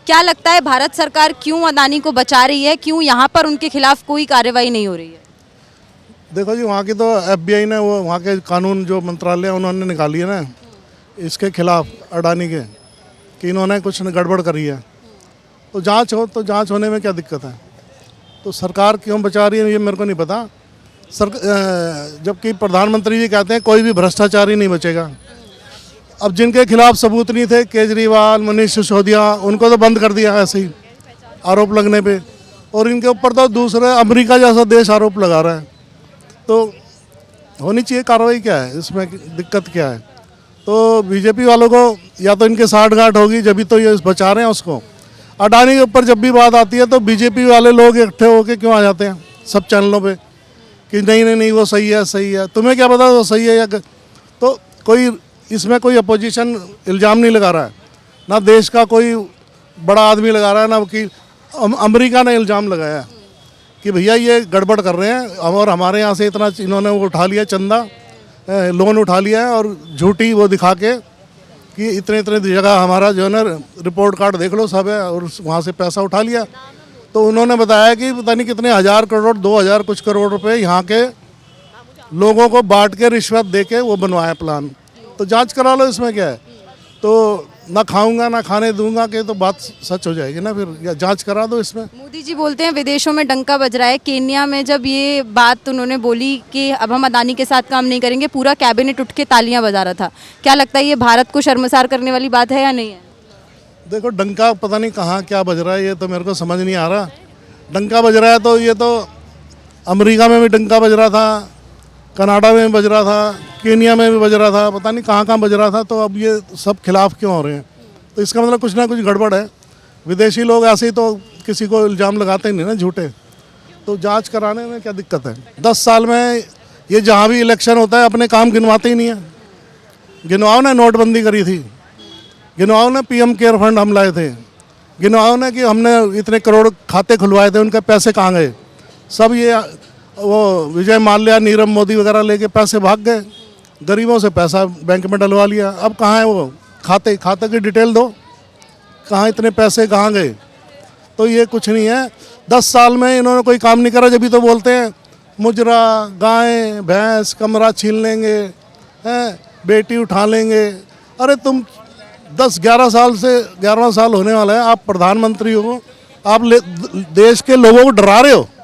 क्या लगता है भारत सरकार क्यों अदानी को बचा रही है, क्यों यहाँ पर उनके खिलाफ कोई कार्रवाई नहीं हो रही है? देखो जी, वहाँ की तो FBI ने वो वहाँ के कानून जो मंत्रालय उन्होंने निकाली है ना इसके खिलाफ अडानी के कि इन्होंने कुछ गड़बड़ करी है, तो जांच हो, तो जांच होने में क्या दिक्कत है। तो सरकार क्यों बचा रही है ये मेरे को नहीं पता। जबकि प्रधानमंत्री जी कहते हैं कोई भी भ्रष्टाचारी नहीं बचेगा। अब जिनके खिलाफ सबूत नहीं थे, केजरीवाल, मनीष सिसोदिया, उनको तो बंद कर दिया ऐसे ही आरोप लगने पे, और इनके ऊपर तो दूसरे अमेरिका जैसा देश आरोप लगा रहा है। तो होनी चाहिए कार्रवाई, क्या है इसमें दिक्कत क्या है। तो बीजेपी वालों को या तो इनके साठगांठ होगी जब भी तो ये बचा रहे हैं उसको। अडानी के ऊपर जब भी बात आती है तो बीजेपी वाले लोग इकट्ठे होके क्यों आ जाते हैं सब चैनलों पे कि नहीं नहीं नहीं वो सही है सही है। तुम्हें क्या पता वो सही है या तो कोई इसमें कोई अपोजिशन इल्ज़ाम नहीं लगा रहा है, ना देश का कोई बड़ा आदमी लगा रहा है, ना कि अमेरिका ने इल्ज़ाम लगाया है कि भैया ये गड़बड़ कर रहे हैं और हमारे यहाँ से इतना इन्होंने वो उठा लिया चंदा, लोन उठा लिया है और झूठी वो दिखा के कि इतने इतने जगह हमारा जो है ना रिपोर्ट कार्ड देख लो सब है, और वहाँ से पैसा उठा लिया। तो उन्होंने बताया कि पता नहीं कितने हज़ार करोड़ 2000 कुछ करोड़ रुपए यहाँ के लोगों को बांट के रिश्वत दे के वो बनवाया प्लान। तो जांच करा लो, इसमें क्या है। तो ना खाऊंगा ना खाने दूंगा कि तो बात सच हो जाएगी ना फिर, या जांच करा दो इसमें। मोदी जी बोलते हैं विदेशों में डंका बज रहा है। केन्या में जब ये बात उन्होंने बोली कि अब हम अदानी के साथ काम नहीं करेंगे, पूरा कैबिनेट उठ के तालियां बजा रहा था। क्या लगता है ये भारत को शर्मसार करने वाली बात है या नहीं है? देखो डंका पता नहीं कहाँ क्या बज रहा है, ये तो मेरे को समझ नहीं आ रहा। डंका बज रहा है तो ये तो अमेरिका में भी डंका बज रहा था, कनाडा में भी बज रहा था, केन्या में भी बज रहा था, पता नहीं कहाँ कहाँ बज रहा था। तो अब ये सब खिलाफ क्यों हो रहे हैं? तो इसका मतलब कुछ ना कुछ गड़बड़ है। विदेशी लोग ऐसे ही तो किसी को इल्ज़ाम लगाते ही नहीं ना झूठे। तो जांच कराने में क्या दिक्कत है। 10 साल में ये जहाँ भी इलेक्शन होता है अपने काम गिनवाते ही नहीं है। गिनवाओ ने नोटबंदी करी थी, गिनवाओ ने PM केयर फंड हम लाए थे, गिनवाओ ने कि हमने इतने करोड़ खाते खुलवाए थे, उनके पैसे कहाँ गए। सब ये वो विजय माल्या, नीरव मोदी वगैरह लेके पैसे भाग गए, गरीबों से पैसा बैंक में डलवा लिया। अब कहाँ है वो खाते की डिटेल दो, कहाँ इतने पैसे कहाँ गए। तो ये कुछ नहीं है। 10 साल में इन्होंने कोई काम नहीं करा, जब भी तो बोलते हैं मुजरा, गाय भैंस, कमरा छीन लेंगे, हैं बेटी उठा लेंगे। अरे तुम 10-11 साल से 11वां साल होने वाला है, आप प्रधानमंत्री हो, आप देश के लोगों को डरा रहे हो।